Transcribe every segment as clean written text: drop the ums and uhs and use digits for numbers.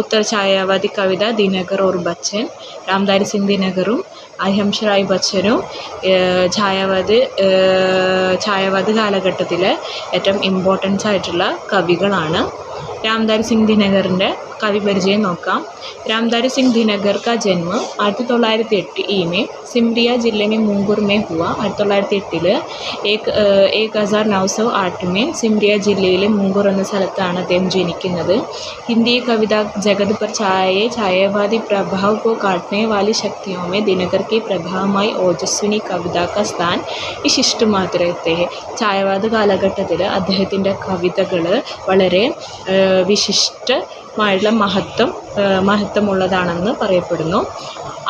उत्तर छायावादी कविता दिनकर और बच्चन रामधारी सिंह दिनकറും അഹിംസ റായ് ബച്ചനും ഛായാവാദ കാലഘട്ടത്തിലെ ഏറ്റവും ഇമ്പോർട്ടൻസ് ആയിട്ടുള്ള കവികളാണ്. रामधारी सिंह दिनकर कवि परिचय नोക്കാം. रामधारी सिंह दिनकर का जन्म 1908 में सिमरिया जिले में मुंगूर में हुआ. 1908 1908 में सिमरिया जिले मुंगूर എന്ന സ്ഥലത്താണ് അദ്ദേഹം ജനിക്കുന്നത്. हिंदी कविता जगत पर छायावादी प्रभाव को काटने वाली शक्तियों में दिनकर की प्रभावമായി ഓജസ്വിനി कविता का स्थान विशिष्ट मात्र रहते हैं. ഛായാവാദ കാലഘട്ടത്തിൽ അദ്ദേഹത്തിൻ്റെ കവിതകൾ വളരെ വിശിഷ്ടമായിട്ടുള്ള മഹത്വമുള്ളതാണെന്ന് പറയപ്പെടുന്നു.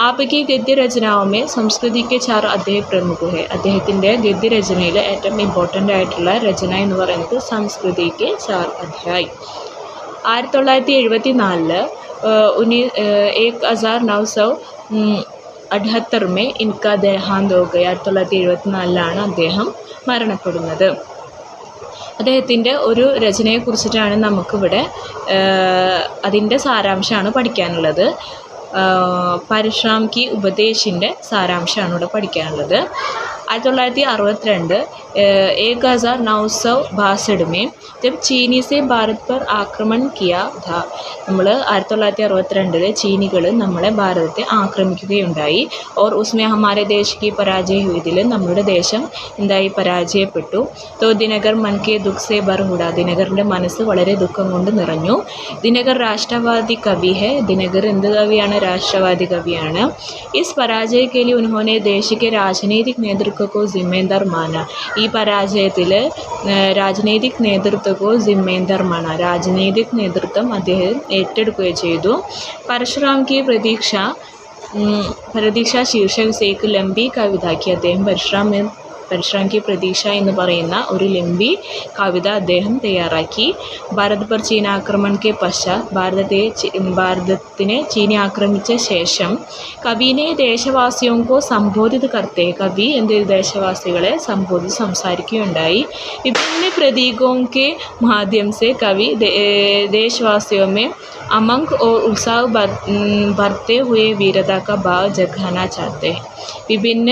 ആപകി ഗദ്യരചനാവുമേ സംസ്കൃതിക്ക് ചാർ അദ്ദേഹം പ്രമുഖ ഹെ. അദ്ദേഹത്തിൻ്റെ ഗദ്യരചനയിൽ ഏറ്റവും ഇമ്പോർട്ടൻ്റ് ആയിട്ടുള്ള രചന എന്ന് പറയുന്നത് സംസ്കൃതിക്ക് ചാർ അധ്യായ്. 1974 1978 में इनका देहांत हो गया. 1974 അദ്ദേഹം മരണപ്പെടുന്നത്. അദ്ദേഹത്തിൻ്റെ ഒരു രചനയെക്കുറിച്ചിട്ടാണ് നമുക്കിവിടെ അതിൻ്റെ സാരാംശമാണ് പഠിക്കാനുള്ളത്. പരശുറാം കി ഉപദേശിൻ്റെ സാരാംശമാണ് ഇവിടെ പഠിക്കാനുള്ളത്. 1962 1962 में जब चीनी से भारत पर आक्रमण किया था. നമ്മൾ 1962 ചീനികൾ നമ്മളെ ഭാരതത്തെ ആക്രമിക്കുകയുണ്ടായി. और उसमें हमारे देश की पराजय हुई. ഇതിൽ നമ്മുടെ ദേശം എന്തായി പരാജയപ്പെട്ടു. तो दिनकर मन के दुख से भर उड़ा. ദിനകറിൻ്റെ മനസ്സ് വളരെ ദുഃഖം കൊണ്ട് നിറഞ്ഞു. ദിനകർ രാഷ്ട്രവാദി കവി है. ദിനകർ എന്ത് കവിയാണ്? രാഷ്ട്രവാദി കവിയാണ്. इस पराजय के लिए उन्होंने देश के राजनीतिक नेतृत्व को जिम्मेदार माना. ഈ പരാജയത്തിൽ രാജനൈതിക് നേതൃത്വക്കോ ജിമ്മേന്ദർ മാന. രാജനൈതിക് നേതൃത്വം അദ്ദേഹം ഏറ്റെടുക്കുകയും ചെയ്തു. പരശുറാം കി പ്രതീക്ഷ ശീർഷക സേക്ക് ലംബി കവിതാക്കി. അദ്ദേഹം പരശുറാം കി പ്രതീക്ഷ എന്ന് പറയുന്ന ഒരു ലംബി കവിത അദ്ദേഹം തയ്യാറാക്കി. ഭാരത് പർ ചീന ആക്രമൺ കെ പശ്ചാത്. ഭാരതത്തിനെ ചീനി ആക്രമിച്ച ശേഷം കവിനെ ദേശവാസിയോं को संबोधित करते. കവി എന്ത് ദേശവാസികളെ സംബോധിച്ച് സംസാരിക്കുകയുണ്ടായി. വിഭിന്ന പ്രതീകോं के माध्यम से कवि देशवासियों में उमंग और उत्साह भरते हुए वीरता का भाव जगाना चाहते हैं. വിഭിന്ന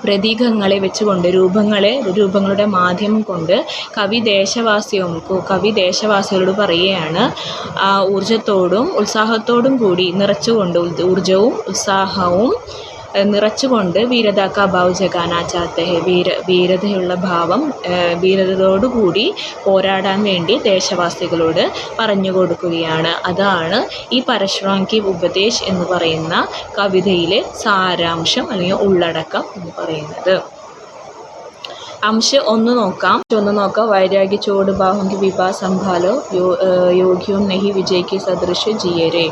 പ്രതീകങ്ങളെ വെച്ചുകൊണ്ട് രൂപങ്ങളുടെ മാധ്യമം കൊണ്ട് കവി ദേശവാസികളോട് പറയുകയാണ്. ഊർജത്തോടും ഉത്സാഹത്തോടും കൂടി ഊർജവും ഉത്സാഹവും നിറച്ചുകൊണ്ട് വീരതാക്ക ഭാവ് ജഗാനാ ചാത്തെ ഹെ. വീരതയുള്ള ഭാവം വീരതയോടുകൂടി പോരാടാൻ വേണ്ടി ദേശവാസികളോട് പറഞ്ഞു കൊടുക്കുകയാണ്. അതാണ് ഈ പരശുറാം കി ഉപദേശ് എന്ന് പറയുന്ന കവിതയിലെ സാരാംശം അല്ലെങ്കിൽ ഉള്ളടക്കം എന്ന് പറയുന്നത്. അംശം ഒന്ന് നോക്കാം. വൈരാഗ്യ ചോട് ബാഹുങ്കി വിഭാ സംഭാലോ യോഗിയും നഹി വിജയ്ക്ക് സദൃശ ജിയരെ.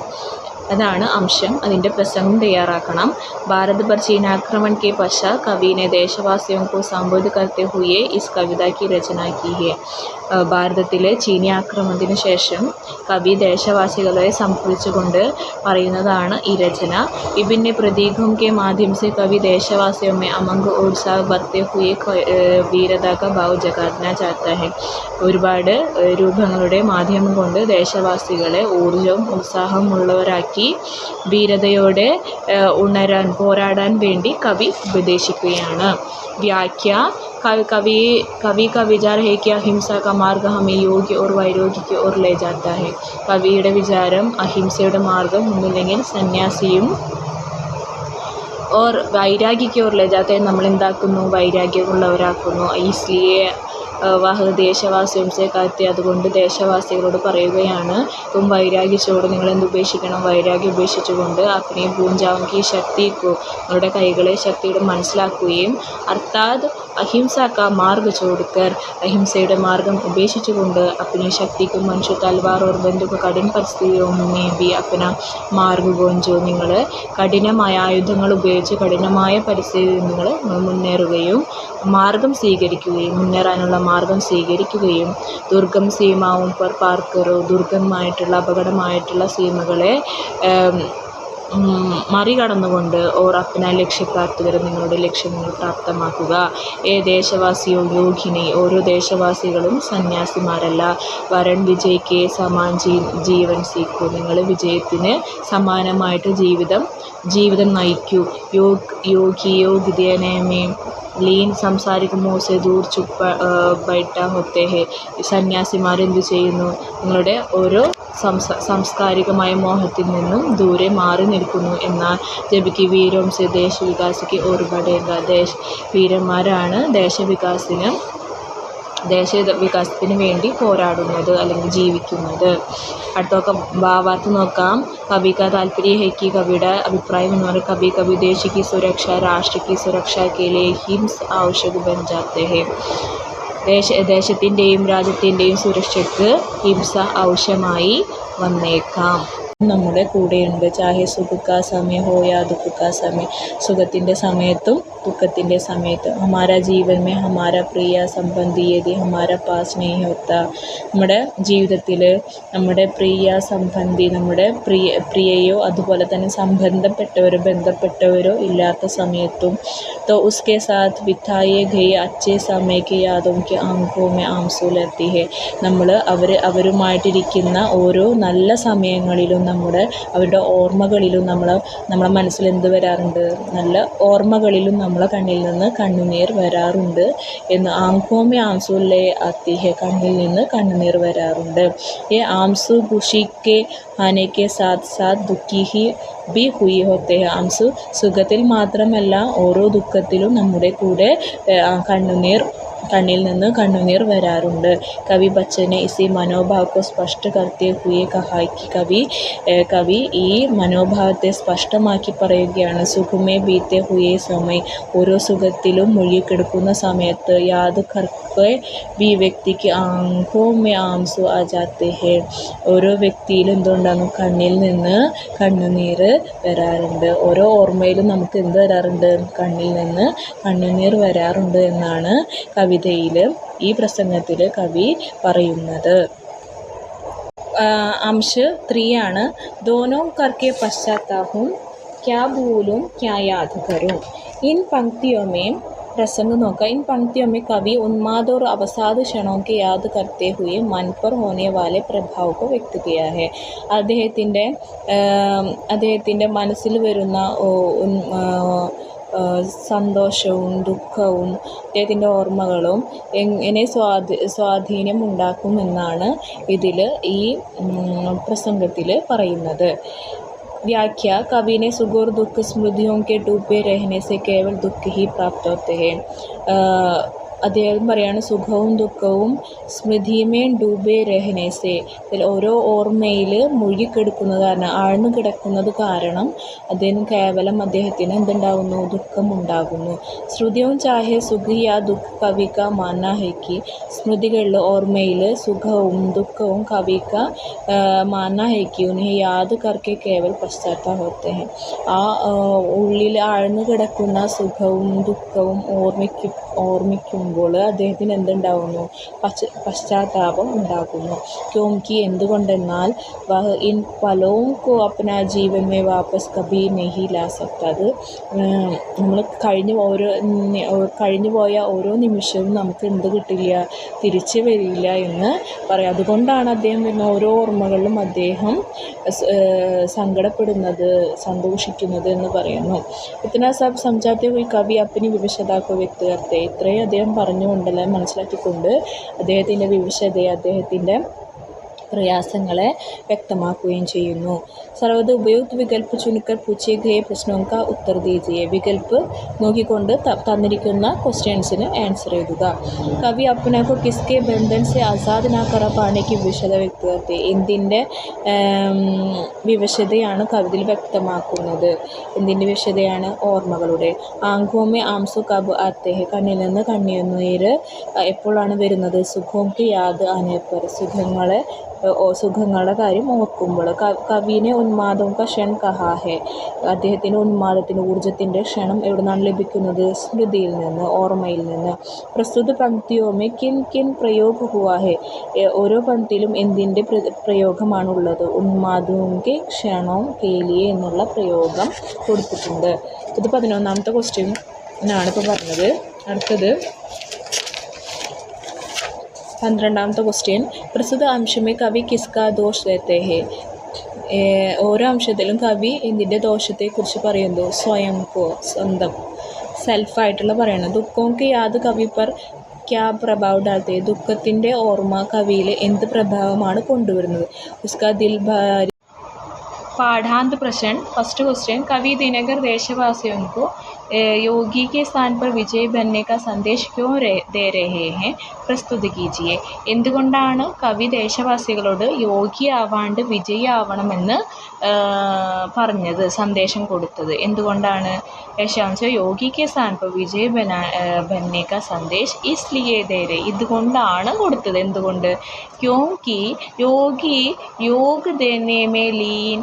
അതാണ് അംശം. അതിൻ്റെ പ്രസംഗം തയ്യാറാക്കണം. ഭാരത് पर चीन आक्रमण के पश्चात कवि ने देशवासियों को संबोधित करते हुए इस कविता की रचना की है. ഭാരതത്തിലെ ചീനി ആക്രമണത്തിന് ശേഷം കവി ദേശവാസികളെ സംബോധിച്ചുകൊണ്ട് പറയുന്നതാണ് ഈ രചന. വിഭിന്ന പ്രതീകോं के माध्यम से कवि देशवासियों में उमंग और उत्साह भरते हुए वीरता का भाव जगाना चाहता है. ഒരുപാട് രൂപങ്ങളുടെ മാധ്യമം കൊണ്ട് ദേശവാസികളെ ഊർജവും ഉത്സാഹമുള്ളവരാക്കി വീരതയോടെ പോരാടാൻ വേണ്ടി കവി ഉപദേശിക്കുകയാണ്. വ്യാഖ്യ कवि का विचार है कि अहिंसा का मार्ग हमें योग्य और वैराग्य की ओर ले जाता है. കവിയുടെ വിചാരം അഹിംസയുടെ മാർഗം ഒന്നുമില്ലെങ്കിൽ സന്യാസിയും और वैराग्य की ओर ले जाते हैं. നമ്മൾ എന്താക്കുന്നു? വൈരാഗ്യമുള്ളവരാക്കുന്നു. इसलिए വഹ ദേശവാസിയും സെ കാത്തി. അതുകൊണ്ട് ദേശവാസികളോട് പറയുകയാണ്, തും വൈരാഗ്യത്തോട് നിങ്ങൾ എന്ത് ഉപേക്ഷിക്കണം? വൈരാഗ്യം ഉപേക്ഷിച്ചുകൊണ്ട് അഗ്നി പൂഞ്ചാവുകി ശക്തിക്കു. നിങ്ങളുടെ കൈകളെ ശക്തിയുടെ മനസ്സിലാക്കുകയും അർത്ഥാത് അഹിംസ കാ മാർഗ് ചോടുക്കർ. അഹിംസയുടെ മാർഗം ഉപേക്ഷിച്ചുകൊണ്ട് അഗ്നി ശക്തിക്കും മനുഷ്യ തൽവാർ ഓർ ബന്ധുക്ക് കഠിന പരിസ്ഥിതിയോമേ ബി അപ്പന മാർഗ് ഗോഞ്ചോ. നിങ്ങൾ കഠിനമായ ആയുധങ്ങൾ ഉപയോഗിച്ച് കഠിനമായ പരിസ്ഥിതിയിൽ നിങ്ങൾ മുന്നേറുകയും മുന്നേറാനുള്ള മാർഗം സ്വീകരിക്കുകയും ദുർഗം സീമാവും പർ പാർക്കറോ. ദുർഗമായിട്ടുള്ള അപകടമായിട്ടുള്ള സീമകളെ മറികടന്നുകൊണ്ട് ഓർ അപ്ന ലക്ഷ്യ പ്രാപ്തി വരെ നിങ്ങളുടെ ലക്ഷ്യങ്ങൾ പ്രാപ്തമാക്കുക. ദേശവാസിയോ യോഗിനി, ഓരോ ദേശവാസികളും സന്യാസിമാരല്ല. വരൺ വിജയ്ക്ക് സമാൻ ജീവൻ സീക്കൂ, നിങ്ങൾ വിജയത്തിന് സമാനമായിട്ട് ജീവിതം നയിക്കൂ. യോഗിയോ ഗിദ്യനേമേ ലീൻ സംസാരിക് മോസെ ദൂർ ചുപ്പ ബൈട്ട ഹൊത്തെ ഹെ. സന്യാസിമാരെന്തു ചെയ്യുന്നു? നിങ്ങളുടെ ഓരോ സാംസ്കാരികമായ മോഹത്തിൽ നിന്നും ദൂരെ മാറി നിൽക്കുന്നു. എന്നാൽ ജബിക്ക് വീരോം സെ ദേശ വികാസിക്ക് ഓർ ബഡേഗ, വീരന്മാരാണ് ദേശവികാസത്തിന് വേണ്ടി പോരാടുന്നത് അല്ലെങ്കിൽ ജീവിക്കുന്നത്. അടുത്തൊക്കെ ഭാവാർത്ഥം നോക്കാം. കവി കാ താല്പര്യ ഹെ കി, കവിയുടെ അഭിപ്രായം എന്ന് പറയുന്നത് കവി കവി ദേശ കി സുരക്ഷ രാഷ്ട്ര കി സുരക്ഷ കെ ലിയെ ഹിംസ ആവശ്യക ബൻ ജാത്തെ ഹെ. ദേശത്തിൻ്റെയും രാജ്യത്തിൻ്റെയും സുരക്ഷയ്ക്ക് ഹിംസ ആവശ്യമായി വന്നേക്കാം. നമ്മുടെ കൂടെയുണ്ട്. ചാഹെ സുഖ കാ സമയ ഹോ യാ ദുഃഖ കാ സമയ, സുഖത്തിൻ്റെ സമയത്തും ദുഃഖത്തിൻ്റെ സമയത്തും. ഹമാരാ ജീവൻ മേ ഹമാരാ പ്രിയ സംബന്ധി യദി ഹമാരാ പാസ് നഹീ ഹോത്താ, നമ്മുടെ ജീവിതത്തിൽ നമ്മുടെ പ്രിയ സംബന്ധി, നമ്മുടെ പ്രിയയോ അതുപോലെ തന്നെ ബന്ധപ്പെട്ടവരോ ഇല്ലാത്ത സമയത്തും तो उसके साथ बिताए गए अच्छे समय की यादों की आंखों में आंसू लहती है. നമ്മൾ അവരുമായിട്ടിരിക്കുന്ന ഓരോ നല്ല സമയങ്ങളിലും അവരുടെ ഓർമ്മകളിലും നമ്മളെ മനസ്സിൽ എന്ത് വരാറുണ്ട്? നല്ല ഓർമ്മകളിലും നമ്മളെ കണ്ണിൽ നിന്ന് കണ്ണുനീർ വരാറുണ്ട് എന്ന്. ആംഖോ മേ ആംസൂ ലേ ആത്തി ഹെ, കണ്ണിൽ നിന്ന് കണ്ണുനീർ വരാറുണ്ട്. ഈ ആംസു ഖുഷി കെ ആനെ കെ സാത്ത് സാത്ത് ദുഃഖി ഹി ബി ഹുയി ഹോത്തെ ഹെ. ആംസു സുഖത്തിൽ മാത്രമല്ല ഓരോ ദുഃഖത്തിലും നമ്മുടെ കൂടെ കണ്ണിൽ നിന്ന് കണ്ണുനീർ വരാറുണ്ട്. കവി ബച്ചനെ ഇസി മനോഭാവ് കോ സ്പഷ്ട കർത്തെ ഹുയെ കഹാ കി, കവി ഈ മനോഭാവത്തെ സ്പഷ്ടമാക്കി പറയുകയാണ്. സുഖമേ ബീത്തെ ഹുയെ സമയ, ഓരോ സുഖത്തിലും മുഴുകിക്കിടക്കുന്ന സമയത്ത് യാദ് കർക്കെ ബി വ്യക്തിക്ക് ആംഖോ മേ ആംസു ആ ജാത്തെ ഹെ, ഓരോ വ്യക്തിയിലും എന്തുകൊണ്ടാണ്? കണ്ണിൽ നിന്ന് കണ്ണുനീർ വരാറുണ്ട്. ഓരോ ഓർമ്മയിലും നമുക്ക് എന്ത് വരാറുണ്ട്? കണ്ണിൽ നിന്ന് കണ്ണുനീർ വരാറുണ്ട് എന്നാണ് കവിതയിൽ ഈ പ്രസംഗത്തിൽ കവി പറയുന്നത്. अंश 3 ആണ്. दोनों करके पश्चाताप हूँ, क्या भूलूं क्या याद करूं. इन पंक्तियों में प्रसंग नोका. इन पंक्तियों में कवि उन्माद और अवसाद क्षणों के याद करते हुए मन पर होने वाले प्रभाव को व्यक्त किया है. അദ്ദേഹത്തിൻ്റെ മനസ്സിൽ വരുന്ന സന്തോഷവും ദുഃഖവും അദ്ദേഹത്തിൻ്റെ ഓർമ്മകളും എങ്ങനെ സ്വാധീനം ഉണ്ടാക്കുമെന്നാണ് ഇതിൽ ഈ പ്രസംഗത്തിൽ പറയുന്നത്. व्याख्या. कवि ने सुख और दुख स्मृतियों के डूबे रहने से केवल दुख ही प्राप्त होते हैं. അദ്ദേഹം പറയാണ് സുഖവും ദുഃഖവും സ്മൃതിമേ ഡൂബേ രഹനേസെ, ഓരോ ഓർമ്മയിൽ മുഴുകിക്കിടക്കുന്നത് കാരണം, ആഴ്ന്നു കിടക്കുന്നത് കാരണം അദ്ദേഹത്തിന് എന്തുണ്ടാകുന്നു? ദുഃഖമുണ്ടാകുന്നു. ശ്രുതിയും ചാഹെ സുഖി യാ ദുഃഖ കവിക മാന ഹെക്കി, സ്മൃതികളിൽ ഓർമ്മയിൽ സുഖവും ദുഃഖവും കവിക മാന ഹെക്കി ഉन्हें യാദ് കർക്കെ കേവൽ പശ്ചാത്താപ ഹോത്തെ ഹെ. ആ ഉള്ളിൽ ആഴ്ന്നു കിടക്കുന്ന സുഖവും ദുഃഖവും ഓർമ്മിക്കുമ്പോൾ അദ്ദേഹത്തിന് എന്തുണ്ടാകുന്നു? പശ്ചാത്താപം ഉണ്ടാകുന്നു. ക്യോംകി, എന്തുകൊണ്ടെന്നാൽ വഹ് in പലോം co Apna Jeevan may വാപസ് Kabhi നഹി ലാ സക്താ, അത് നമ്മൾ കഴിഞ്ഞു പോയ ഓരോ നിമിഷവും നമുക്ക് എന്ത് കിട്ടില്ല? തിരിച്ചു വരില്ല എന്ന് പറയാം. അതുകൊണ്ടാണ് അദ്ദേഹം വരുന്ന ഓരോ ഓർമ്മകളിലും അദ്ദേഹം സങ്കടപ്പെടുന്നത്, സന്തോഷിക്കുന്നത് എന്ന് പറയുന്നു. ഇത്തന സബ് സംജാത്തെ ഹുയി കവി അപ്പനി വിവശത കോ വ്യക്ത കർത്തെ, ഇത്രയും അദ്ദേഹം പറഞ്ഞുകൊണ്ടല്ല മനസ്സിലാക്കിക്കൊണ്ട് അദ്ദേഹത്തിൻ്റെ വിവശതയെ, അദ്ദേഹത്തിൻ്റെ പ്രയാസങ്ങളെ വ്യക്തമാക്കുകയും ചെയ്യുന്നു. സർവ്വത ഉപയുക്ത വികൽപ്പ് ചുനിക്കർ പൂച്ചേ ഗയേ പ്രശ്നോं का उत्तर दीजिए. വികൽപ്പ് നോക്കിക്കൊണ്ട് തന്നിരിക്കുന്ന ക്വസ്റ്റ്യൻസിന് ആൻസർ എഴുതുക. കവി अपने को किसके बंधन से आज़ाद ना कर पाने की വിവശത വ്യക്ത करते, എന്തിൻ്റെ വിവശതയാണ് കവിതയിൽ വ്യക്തമാക്കുന്നത്? എന്തിൻ്റെ വിവശതയാണ്? ഓർമ്മകളുടെ. ആംഖോं में आंसू कब आते हैं, കണ്ണിൽ നിന്ന് കണ്ണുനീർ എപ്പോഴാണ് വരുന്നത്? സുഖോं की याद आने पर, സുഖങ്ങളെ സുഖങ്ങളുടെ കാര്യം ഓർക്കുമ്പോൾ. കവിനെ ഉന്മാദം ക ക്ഷൺ കഹാ ഹെ, അദ്ദേഹത്തിന് ഉന്മാദത്തിന് ഊർജത്തിൻ്റെ ക്ഷണം എവിടെ നിന്നാണ് ലഭിക്കുന്നത്? സ്മൃതിയിൽ നിന്ന്, ഓർമ്മയിൽ നിന്ന്. പ്രസ്തുത പങ്ക്തിയോമേ കിൻ കിൻ പ്രयोग हुआ है, ഓരോ പങ്ക്തിയിലും എന്തിൻ്റെ പ്രയോഗമാണുള്ളത്? ഉന്മാദോങ്കെ ക്ഷണോം കേലിയെ എന്നുള്ള പ്രയോഗം കൊടുത്തിട്ടുണ്ട്. ഇത് 11ാമത്തെ ക്വസ്റ്റ്യൻ ആണ് ഇപ്പോൾ പറഞ്ഞത്. അടുത്തത് 12ാമത്തെ ക്വസ്റ്റ്യൻ. പ്രസ്തുത അംശമേ കവി കിസ്കാ ദോഷ് ദേത്തെ ഹെ, ഓരോ അംശത്തിലും കവി എന്തിൻ്റെ ദോഷത്തെക്കുറിച്ച് പറയുന്നു? സ്വയം കോ, സ്വന്തം, സെൽഫായിട്ടുള്ള പറയണം. ദുഃഖോങ്കി യാത് കവി പർ ക്യാ പ്രഭാവ് ഡാൽത്തെ, ദുഃഖത്തിൻ്റെ ഓർമ്മ കവിയിൽ എന്ത് പ്രഭാവമാണ് കൊണ്ടുവരുന്നത്? ഉസ്കാ ദിൽ ഭാരി. पाठांत प्रश्न. फर्स्ट क्वेश्चन, कवि दिनकर देशवासियों को योगी के स्थान पर विजय बनने का संदेश क्यों दे रहे हैं? പ്രസ്തുതി കീജിയെ. എന്തുകൊണ്ടാണ് കവി ദേശവാസികളോട് യോഗി ആവാണ്ട് വിജയി ആവണമെന്ന് പറഞ്ഞത്, സന്ദേശം കൊടുത്തത്? എന്തുകൊണ്ടാണ്? യശാംശോ യോഗി കെ സ്ഥാൻ പർ വിജയ് ബന്നെ കാ സന്ദേശ് ഇസ്ലിയെ ദേ രേ, ഇതുകൊണ്ടാണ് കൊടുത്തത്. എന്തുകൊണ്ട്? ക്യോങ്കി യോഗി योग देने में लीन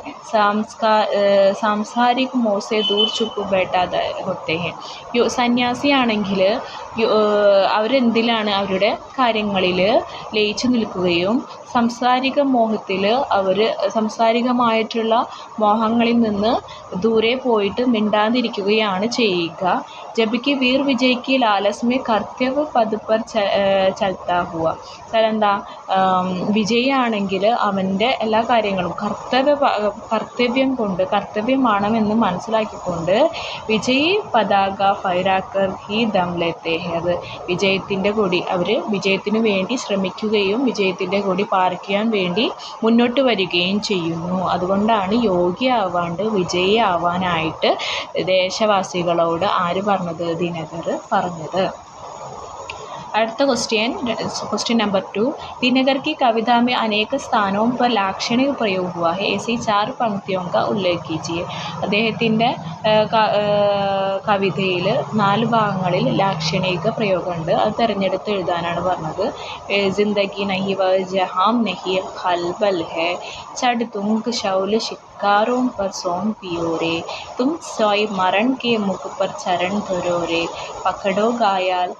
സാംസാരിക് മോസെ ദൂർ ചുപ്പ് ബേട്ടാ ഹോത്തെ ഹെ. സന്യാസിയാണെങ്കിൽ അവരെന്തിലാണ്? അവരുടെ കാര്യങ്ങളിൽ ലയിച്ചു നിൽക്കുകയും സാംസാരിക മോഹത്തിൽ സാംസാരികമായിട്ടുള്ള മോഹങ്ങളിൽ നിന്ന് ദൂരെ പോയിട്ട് മിണ്ടാതിരിക്കുകയാണ് ചെയ്യുക. ജബിക്ക് വീർ വിജയ്ക്ക് ലാലസ്മേ കർത്തവ്യ പദ് പർ ചൽത്താ ഹുവ. എന്താ? വിജയിയാണെങ്കിൽ അവൻ്റെ എല്ലാ കാര്യങ്ങളും കർത്തവ്യം കൊണ്ട് കർത്തവ്യമാണെന്ന് മനസ്സിലാക്കിക്കൊണ്ട് വിജയ് പതാക ഫൈറാക്കർ ഹി ദം ലേത്തെ ഹെ, അത് വിജയത്തിൻ്റെ കൊടി, അവർ വിജയത്തിന് വേണ്ടി ശ്രമിക്കുകയും വിജയത്തിൻ്റെ കൊടി പാറിക്കാൻ വേണ്ടി മുന്നോട്ട് വരികയും ചെയ്യുന്നു. അതുകൊണ്ടാണ് യോഗി ആവാണ്ട് വിജയി ആവാനായിട്ട് ദേശവാസികളോട് ആര് പറഞ്ഞത്? ദിനകർ പറഞ്ഞത്. അടുത്ത क्वेश्चन नंबर 2. दिनकर की कविता में अनेक स्थानों पर लाक्षणिक प्रयोग हुआ है, ऐसी 4 पंक्तियों का उल्लेख कीजिए. അദ്ദേഹത്തിൻ്റെ കവിതയിൽ 4 ഭാഗങ്ങളിൽ ലാക്ഷണിക പ്രയോഗമുണ്ട്, അത് തിരഞ്ഞെടുത്ത് എഴുതാനാണ് പറഞ്ഞത്. ജിന്ദഗി നഹി വ ജഹാം നഹി ഖൽബൽ ഹെ, ചട് തുംഗ് ശൗൽ शिकारों पर सोम पियो रे, तुम सोई मरण के मुख पर चरण धरो रे, पकड़ो गायाल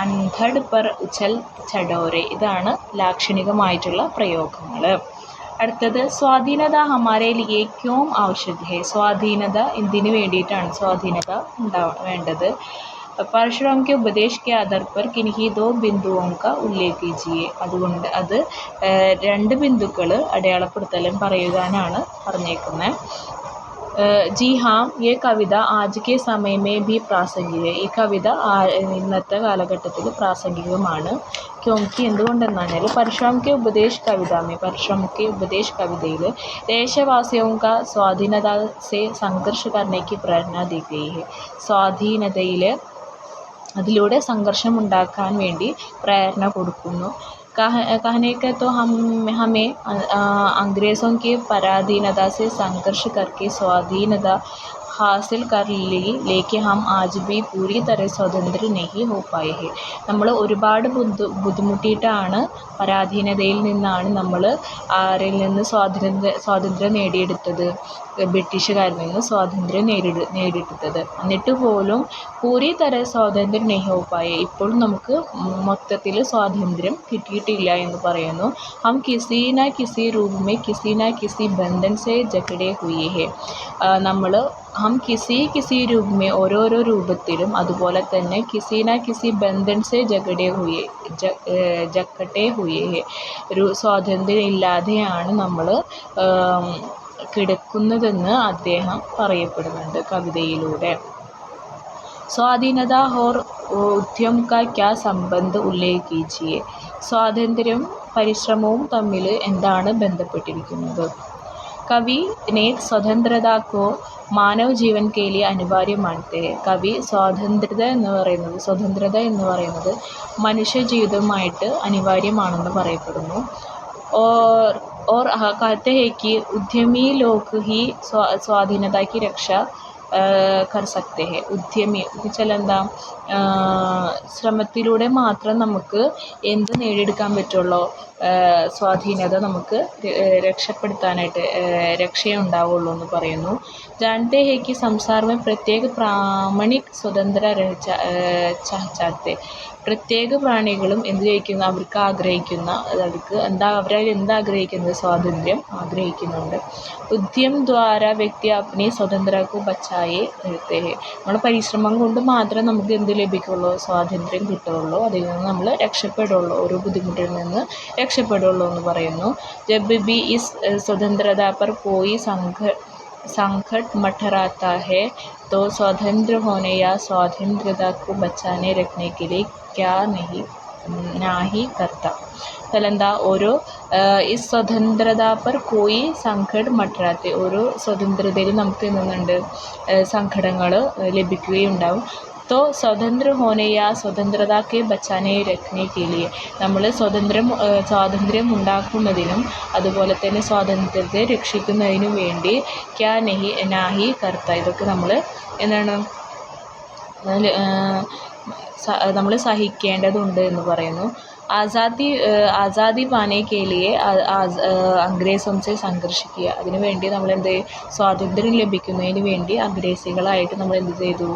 അന്ധഡ് പർ ഉച്ചൽ ചടോരെ. ഇതാണ് ലാക്ഷണികമായിട്ടുള്ള പ്രയോഗങ്ങൾ. അടുത്തത് സ്വാധീനത ഹമാരെ ലിയേ ക്യോം ആവശ്യക് ഹെ, സ്വാധീനത എന്തിനു വേണ്ടിയിട്ടാണ് സ്വാധീനത വേണ്ടത്? परशुराम के उपदेश के आधार पर किन्हीं 2 बिंदुओं का उल्लेख कीजिए. അതുകൊണ്ട് അത് 2 ബിന്ദുക്കൾ അടയാളപ്പെടുത്തലും പറയുവാനാണ് പറഞ്ഞേക്കുന്നത്. जी हाँ, ये കവിത ആജ് കെ സമയ മേ ഭി പ്രാസംഗിക. ഈ കവിത ഇന്നത്തെ കാലഘട്ടത്തിൽ പ്രാസംഗികമാണ്. ക്യോങ്കി എന്തുകൊണ്ടെന്നാൽ പരശുറാം കെ ഉപദേശ് കവിതയിൽ ദേശവാസിയോं का स्वाधीनता से संघर्ष करने की प्रेरणा दी गई है. സ്വാധീനതയിൽ അതിലൂടെ സംഘർഷമുണ്ടാക്കാൻ വേണ്ടി പ്രേരണ കൊടുക്കുന്നു. कहने का तो हमें अंग्रेज़ों की पराधीनता से संघर्ष करके स्वाधीनता हासिल कर ली, लेकिन हम आज भी पूरी तरह സ്വതന്ത്ര नहीं हो पाए हैं. നമ്മൾ ഒരുപാട് ബുദ്ധിമുട്ടിയിട്ടാണ്, പരാധീനതയിൽ നിന്നാണ് നമ്മൾ ആരിൽ നിന്ന് സ്വാതന്ത്ര്യം നേടിയെടുത്തത്? ബ്രിട്ടീഷുകാരിൽ നിന്ന് സ്വാതന്ത്ര്യം നേടിയെടുത്തത്. എന്നിട്ട് പോലും പൂരി തര സ്വാതന്ത്ര്യം നെഹി ഹോ പായേ, ഇപ്പോൾ നമുക്ക് മൊത്തത്തിൽ സ്വാതന്ത്ര്യം കിട്ടിയിട്ടില്ല എന്ന് പറയുന്നു. ഹം കിസി ന കിസി രൂപ മേ കിസി ന കിസി ബന്ധൻ സേ ജകടേ ഹുയേ ഹെ. നമ്മൾ ഹം കിസി രൂപമേ ഓരോരോ രൂപത്തിലും, അതുപോലെ തന്നെ കിസി ന കിസി ബന്ധൻ സേ ജകടേ ഹുയേ ഹെ, ഒരു സ്വാതന്ത്ര്യം ഇല്ലാതെയാണ് നമ്മൾ കിടക്കുന്നതെന്ന് അദ്ദേഹം പറയപ്പെടുന്നുണ്ട് കവിതയിലൂടെ. സ്വാധീനത और ഉദ്യം का क्या संबंध उल्लेख कीजिए. സ്വാതന്ത്ര്യം പരിശ്രമവും തമ്മിൽ എന്താണ് ബന്ധപ്പെട്ടിരിക്കുന്നത്? കവി ने स्वतंत्रता को മാനവ ജീവൻ के लिए अनिवार्य मानते हैं. കവി സ്വതന്ത്രത എന്ന് പറയുന്നത് മനുഷ്യ ജീവിതവുമായിട്ട് അനിവാര്യമാണെന്ന് പറയപ്പെടുന്നു. और कहते हैं कि उद्यमी लोग ही स्वाधीनता की रक्षा कर सकते हैं. ഉദ്യമി എന്നുവെച്ചാൽ എന്താ? ശ്രമത്തിലൂടെ മാത്രം നമുക്ക് എന്ത് നേടിയെടുക്കാൻ പറ്റുള്ളൂ? സ്വാധീനത നമുക്ക് രക്ഷപ്പെടുത്താനായിട്ട് രക്ഷയുണ്ടാവുള്ളൂ എന്ന് പറയുന്നു. जानते हैं कि संसार में प्रत्येक प्रामाणिक സ്വതന്ത്ര ചാഹത്തെ, പ്രത്യേക പ്രാണികളും എന്ത് ചെയ്യിക്കുന്നു, അവർക്ക് ആഗ്രഹിക്കുന്ന, അവർക്ക് എന്താഗ്രഹിക്കുന്നത്, സ്വാതന്ത്ര്യം ആഗ്രഹിക്കുന്നുണ്ട്. ഉദ്യം ദ്വാര വ്യക്തി അപ്നി സ്വതന്ത്രക്കു ബച്ചായേ रहते हैं. നമ്മുടെ പരിശ്രമം കൊണ്ട് മാത്രമേ നമുക്ക് എന്ത് ലഭിക്കുള്ളൂ, സ്വാതന്ത്ര്യം കിട്ടുകയുള്ളൂ, അതിൽ നിന്ന് നമ്മൾ രക്ഷപ്പെടുള്ളൂ, ഓരോ ബുദ്ധിമുട്ടിൽ നിന്ന് രക്ഷപ്പെടുള്ളൂ എന്ന് പറയുന്നു. ജബ് ബി ഇസ് സ്വതന്ത്രത पर कोई संकट मंडराता है तो स्वतंत्र होने या स्वाधीनता को बचाने रखने के लिए क्या नहीं करता. എന്താ, ഓരോ ഈ സ്വതന്ത്രത പർ കോയി സങ്കട് മട്ടറാത്തെ, ഓരോ സ്വതന്ത്രതയിൽ നമുക്ക് എന്തുണ്ട്, സങ്കടങ്ങൾ ലഭിക്കുകയുണ്ടാവും. तो स्वतंत्र होने या स्वतंत्रता के बचाने रखने के लिए, നമ്മൾ സ്വാതന്ത്ര്യം ഉണ്ടാക്കുന്നതിനും അതുപോലെ തന്നെ സ്വാതന്ത്ര്യത്തെ രക്ഷിക്കുന്നതിനും വേണ്ടി ക്യാ നാഹി കർത്ത, ഇതൊക്കെ നമ്മൾ എന്താണ് നമ്മൾ സഹിക്കേണ്ടതുണ്ട് എന്ന് പറയുന്നു. ആസാദി പാനെ കെ ലിയെ അംഗ്രേസോം സെ സംഘർഷ് കിയ, അതിനു വേണ്ടി നമ്മൾ സ്വാതന്ത്ര്യം ലഭിക്കുന്നതിന് വേണ്ടി അഗ്രേസികളായിട്ട് നമ്മൾ എന്ത് ചെയ്തു,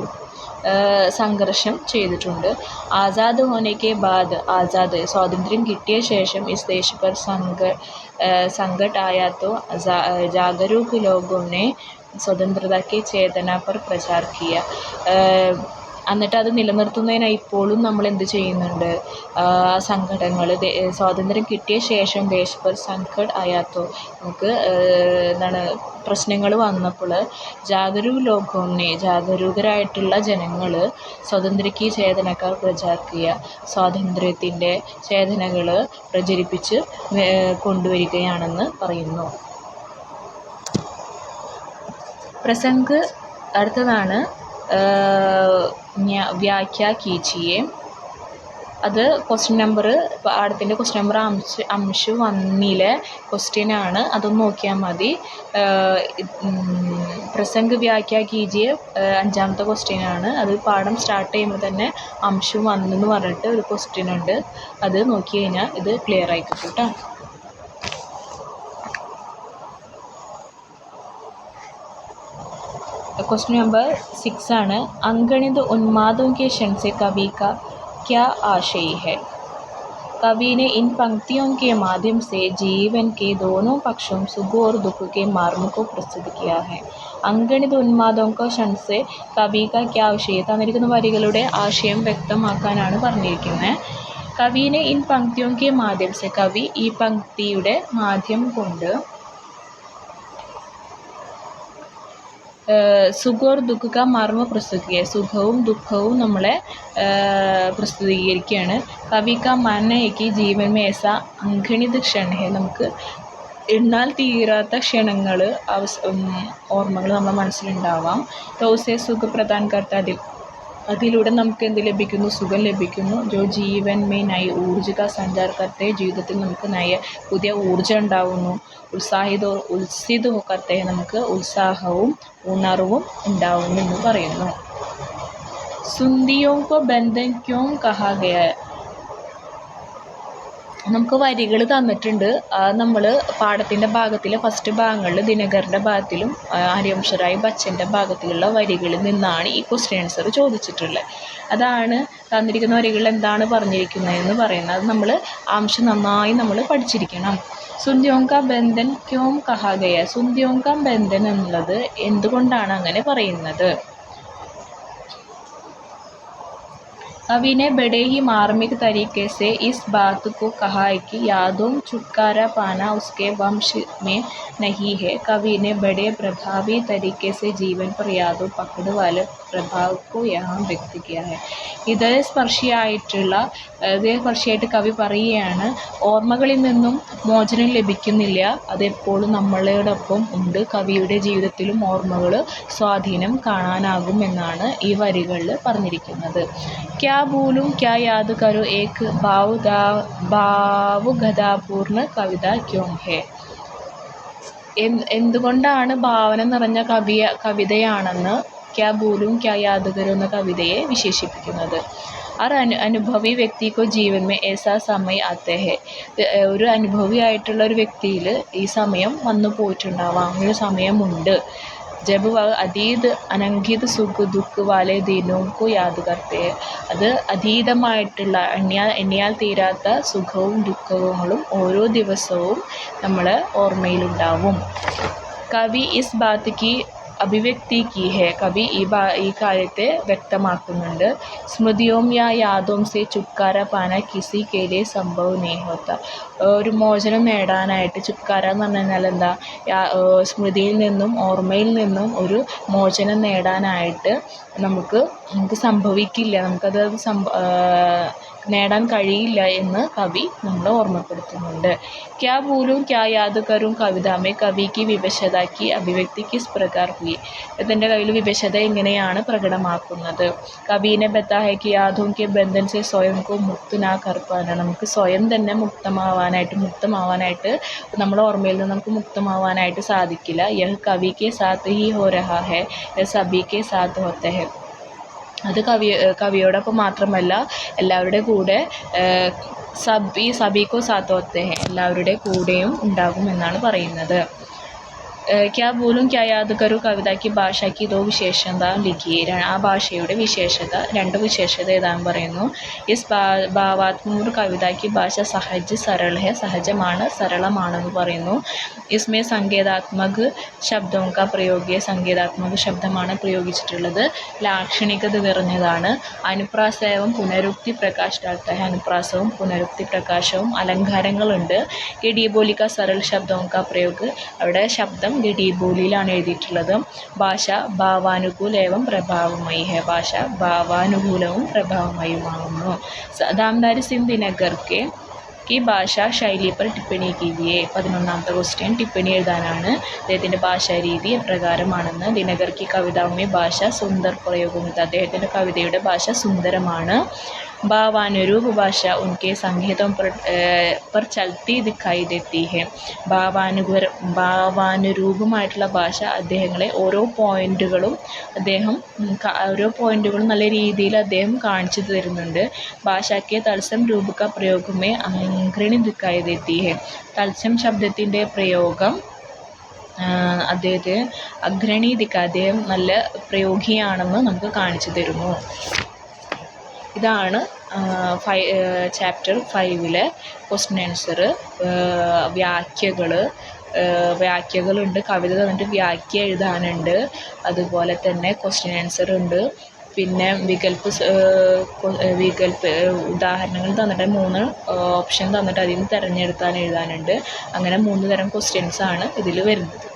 സംഘർഷം ചെയ്തിട്ടുണ്ട്. ആസാദ് ഹോനെക്കെ ബാദ്, ആസാദ് സ്വാതന്ത്ര്യം കിട്ടിയ ശേഷം ഇസ് ദേശ പർ संकट आया तो जागरूक लोगों ने स्वतंत्रता की चेतना पर प्रचार किया. എന്നിട്ട് അത് നിലനിർത്തുന്നതിനായി ഇപ്പോഴും നമ്മൾ എന്ത് ചെയ്യുന്നുണ്ട്, സങ്കടങ്ങൾ, സ്വാതന്ത്ര്യം കിട്ടിയ ശേഷം ദേശപർ സങ്കട് ആയാത്തോ, നമുക്ക് പ്രശ്നങ്ങൾ വന്നപ്പോൾ ജാഗരൂകരായിട്ടുള്ള ജനങ്ങൾ സ്വതന്ത്രയ്ക്ക് ചേതനക്കാർ പ്രചാരിക്കുക, സ്വാതന്ത്ര്യത്തിൻ്റെ ചേതനകൾ പ്രചരിപ്പിച്ച് കൊണ്ടുവരികയാണെന്ന് പറയുന്നു. പ്രസംഗ് അടുത്തതാണ് വ്യാഖ്യ കീജിയെ. അത് ക്വസ്റ്റ്യൻ നമ്പർ, പാഠത്തിൻ്റെ ക്വസ്റ്റ്യൻ നമ്പർ അംശം 1 ക്വസ്റ്റ്യനാണ്, അതൊന്ന് നോക്കിയാൽ മതി. പ്രസംഗ് വ്യാഖ്യ കീജിയെ 5ാമത്തെ ക്വസ്റ്റ്യനാണ്. അത് പാഠം സ്റ്റാർട്ട് ചെയ്യുമ്പോൾ തന്നെ അംശം 1 എന്ന് പറഞ്ഞിട്ട് ഒരു ക്വസ്റ്റ്യൻ ഉണ്ട്, അത് നോക്കി കഴിഞ്ഞാൽ ഇത് ക്ലിയർ ആയി കിട്ടും കേട്ടോ. क्वेश्चन नंबर 6 ആണ്. अंगणित उन्मादों के क्षण से कवि का क्या आशय है. कवि ने इन पंक्तियों के माध्यम से जीवन के दोनों पक्षों सुख और दुख के मर्म को प्रस्तुत किया है. अंगणित उन्मादों का क्षण से कवि का क्या आशय, തന്നിരിക്കുന്ന വരികളുടെ ആശയം വ്യക്തമാക്കാനാണ് പറഞ്ഞിരിക്കുന്നത്. കവിനെ ഇൻ പങ്ക്തിയോं के माध्यम से, കവി ഈ പങ്ക്തിയുടെ മാധ്യം കൊണ്ട് സുഖോർ ദുഃഖ കാ മർമ്മ പ്രസ്തുതിക്കുക, സുഖവും ദുഃഖവും നമ്മളെ പ്രസ്തുതീകരിക്കുകയാണ്. കവി കാ മാനയ്ക്ക് ജീവൻ മേ ഏസ അംഗണിത് ക്ഷൺ ഹെ, നമുക്ക് എണ്ണാൽ തീരാത്ത ക്ഷണങ്ങൾ, ഓർമ്മകൾ നമ്മുടെ മനസ്സിലുണ്ടാവാം. തൗസെ സുഖ പ്രദാൻ കർത്ത, അതിലൂടെ നമുക്ക് എന്ത് ലഭിക്കുന്നു, സുഖം ലഭിക്കുന്നു. ജോ ജീവൻ മേ നയ ഊർജ കാ സഞ്ചാർ കർത്തെ, ജീവിതത്തിൽ നമുക്ക് പുതിയ ഊർജ്ജം ഉണ്ടാവുന്നു. ഉത്സിത കർത്തെ, നമുക്ക് ഉത്സാഹവും ഉണർവും ഉണ്ടാവുന്നു എന്ന് പറയുന്നു. സുന്ദിയോ കോ ബന്ധൻ ക്യോം കഹാ ഗയ, നമുക്ക് വരികൾ തന്നിട്ടുണ്ട്. നമ്മൾ പാഠത്തിൻ്റെ ഭാഗത്തിൽ ഫസ്റ്റ് ഭാഗങ്ങളിൽ ദിനകരൻ്റെ ഭാഗത്തിലും ഹരിവംശറായ് ബച്ചൻ്റെ ഭാഗത്തിലുള്ള വരികളിൽ നിന്നാണ് ഈ ക്വസ്റ്റ്യൻ ആൻസർ ചോദിച്ചിട്ടുള്ളത്. അതാണ് തന്നിരിക്കുന്ന വരികളിൽ എന്താണ് പറഞ്ഞിരിക്കുന്നതെന്ന് പറയുന്നത്. അത് നമ്മൾ ആംശം നന്നായി നമ്മൾ പഠിച്ചിരിക്കണം. സുന്ദിയോം കാ ബന്ധൻ ക്യോം കഹാ ഗയ, സുന്ദിയോം കാ ബന്ധൻ എന്നുള്ളത് എന്തുകൊണ്ടാണ് അങ്ങനെ പറയുന്നത്. कवि ने बड़े ही मार्मिक तरीके से इस बात को कहा है कि यादों छुटकारा पाना उसके वंश में नहीं है. कवि ने बड़े प्रभावी तरीके से जीवन पर यादों पकड़ वाले प्रभाव को यहाँ व्यक्त किया है. ഹൃദയസ്പർശിയായിട്ട് കവി പറയുകയാണ്, ഓർമ്മകളിൽ നിന്നും മോചനം ലഭിക്കുന്നില്ല, അതെപ്പോഴും നമ്മളോടൊപ്പം ഉണ്ട്. കവിയുടെ ജീവിതത്തിലും ഓർമ്മകൾ സ്വാധീനം കാണാനാകും എന്നാണ് ഈ വരികളിൽ പറഞ്ഞിരിക്കുന്നത്. ക്യാ ഭൂലും ക്യാ യാദ് കരോ ഏക് ഭാവുകഥാപൂർണ്ണ കവിത ക്യോം ഹേ, എന്തുകൊണ്ടാണ് ഭാവന നിറഞ്ഞ കവിതയാണെന്ന് ക്യാ ഭൂലും ക്യാ യാദ് കരോ എന്ന കവിതയെ വിശേഷിപ്പിക്കുന്നത്. हर അനുഭവി വ്യക്തി को जीवन में ऐसा समय आते हैं. ഒരു അനുഭവിയായിട്ടുള്ള ഒരു വ്യക്തിയിൽ ഈ സമയം വന്നു പോയിട്ടുണ്ടാവാം, അങ്ങനെ സമയമുണ്ട്. जब वह अतीत अनंगित സുഖ ദുഃഖ വാലെ ദിനോം കോ യാദ് കർത്തേ ഹൈ. അത് അതീതമായിട്ടുള്ള എണ്ണിയാൽ തീരാത്ത സുഖവും ദുഃഖങ്ങളും ഓരോ ദിവസവും നമ്മളെ ഓർമ്മയിലുണ്ടാവും. കവി ഇസ് ബാത് കി അഭിവ്യക്തി की है. കവി ഈ കാര്യത്തെ വ്യക്തമാക്കുന്നുണ്ട്. സ്മൃതിയോം യാ യാദോം സെ ചുട്കാര പാന കിസി കെ ലിയെ സംഭവ് नहीं होता. ഒരു മോചനം നേടാനായിട്ട് ചുട്കാര എന്ന് പറഞ്ഞു കഴിഞ്ഞാൽ എന്താ, സ്മൃതിയിൽ നിന്നും ഓർമ്മയിൽ നിന്നും ഒരു മോചനം നേടാനായിട്ട് നമുക്ക് സംഭവിക്കില്ല, നമുക്കത് നേടാൻ കഴിയില്ല എന്ന് കവി നമ്മളെ ഓർമ്മപ്പെടുത്തുന്നുണ്ട്. ക്യാ ഭൂലും ക്യാ യാദ് കരും കവിതാമേ കവി കി വിവശത കി അഭിവ്യക്തി കിസ് പ്രകാർ ഹുയി. ഇതിൻ്റെ കയ്യിൽ വിവശത എങ്ങനെയാണ് പ്രകടമാക്കുന്നത്. കവീനെ ബത്താ ഹൈ കി യാദോം കെ ബന്ധൻ സെ സ്വയം കോ മുക്ത് നാ കർ പാന. നമുക്ക് സ്വയം തന്നെ മുക്തമാവാനായിട്ട് നമ്മുടെ ഓർമ്മയിൽ നിന്ന് നമുക്ക് മുക്തമാവാനായിട്ട് സാധിക്കില്ല. യഹ് കവി കെ സാത്ത് ഹി ഹോ രഹാ ഹൈ, യഹ് സബി കെ സാത്ത് ഹോത്ത ഹൈ. അത് കവിയോടൊപ്പം മാത്രമല്ല എല്ലാവരുടെ കൂടെ സബിക്കോ സാത്ത് ഹോത്തെ ഹൈ, എല്ലാവരുടെ കൂടെയും ഉണ്ടാകുമെന്നാണ് പറയുന്നത്. ക്യാ ഭൂലും ക്യാ യാദ് കരു കവിതയ്ക്ക് ഭാഷയ്ക്ക് ദോ വിശേഷത ലിഖിയെ. ആ ഭാഷയുടെ രണ്ട് വിശേഷത ഏതാണെന്ന് പറയുന്നു. ഇസ് ഭാവാത്മൂർ കവിതയ്ക്ക് ഭാഷ സഹജ് സരൾ ഹെ, സഹജമാണ് സരളമാണെന്ന് പറയുന്നു. ഇസ്മേ സങ്കേതാത്മക ശബ്ദം കാ പ്രയോഗ, സങ്കേതാത്മക ശബ്ദമാണ് പ്രയോഗിച്ചിട്ടുള്ളത്. ലാക്ഷണികത നിറഞ്ഞതാണ്. അനുപ്രാസവും പുനരുക്തി പ്രകാശ് ഡാൽത്ത ഹെ, അനുപ്രാസവും പുനരുക്തി പ്രകാശവും അലങ്കാരങ്ങളുണ്ട്. ഗഡിബോലിക്ക സരൾ ശബ്ദവും കാ പ്രയോഗ, അവിടെ ശബ്ദം ഗഡിബോലിയിലാണ് എഴുതിയിട്ടുള്ളത്. ഭാഷ ഭാവാനുകൂല ഏവം പ്രഭാവമയി ഹെ, ഭാഷ ഭാവാനുകൂലവും പ്രഭാവമയുമാകുന്നു. ദാംദാരി സിംഗ് ദിനകർ की ഭാഷാ ശൈലി पर टिप्पणी कीजिए. 11ാമത്തെ ക്വസ്റ്റ്യൻ ടിപ്പണി എഴുതാനാണ്. അദ്ദേഹത്തിൻ്റെ ഭാഷാരീതി എപ്രകാരമാണെന്ന്. ദിനകർ की कविताओं में ഭാഷ സുന്ദർ പ്രയോഗം. അദ്ദേഹത്തിൻ്റെ കവിതയുടെ ഭാഷ സുന്ദരമാണ്. ഭാവാനുരൂപ ഭാഷ ഉൻകെ സംഗീതം पर चलती दिखाई देती है. ഭാവാനുരൂപമായിട്ടുള്ള ഭാഷ അദ്ദേഹങ്ങളെ ഓരോ പോയിന്റുകളും നല്ല രീതിയിൽ അദ്ദേഹം കാണിച്ചു തരുന്നുണ്ട്. ഭാഷയ്ക്ക് തത്സം രൂപ का प्रयोग में അംഗ്രണി ദിക്കായി देती है. തത്സം ശബ്ദത്തിൻ്റെ പ്രയോഗം അദ്ദേഹം നല്ല പ്രയോഗിയാണെന്ന് നമുക്ക് കാണിച്ചു തരുന്നു. ഇതാണ് ചാപ്റ്റർ 5-ലെ ക്വസ്റ്റ്യൻ ആൻസർ. വ്യാഖ്യകളുണ്ട്. കവിത തന്നിട്ട് വ്യാഖ്യ എഴുതാനുണ്ട്. അതുപോലെ തന്നെ ക്വസ്റ്റ്യൻ ആൻസർ ഉണ്ട്. പിന്നെ വികല്പ ഉദാഹരണങ്ങൾ തന്നിട്ട് 3 ഓപ്ഷൻ തന്നിട്ട് അതിൽ നിന്ന് തിരഞ്ഞെടുത്താൻ എഴുതാനുണ്ട്. അങ്ങനെ 3 തരം ക്വസ്റ്റ്യൻസാണ് ഇതിൽ വരുന്നത്.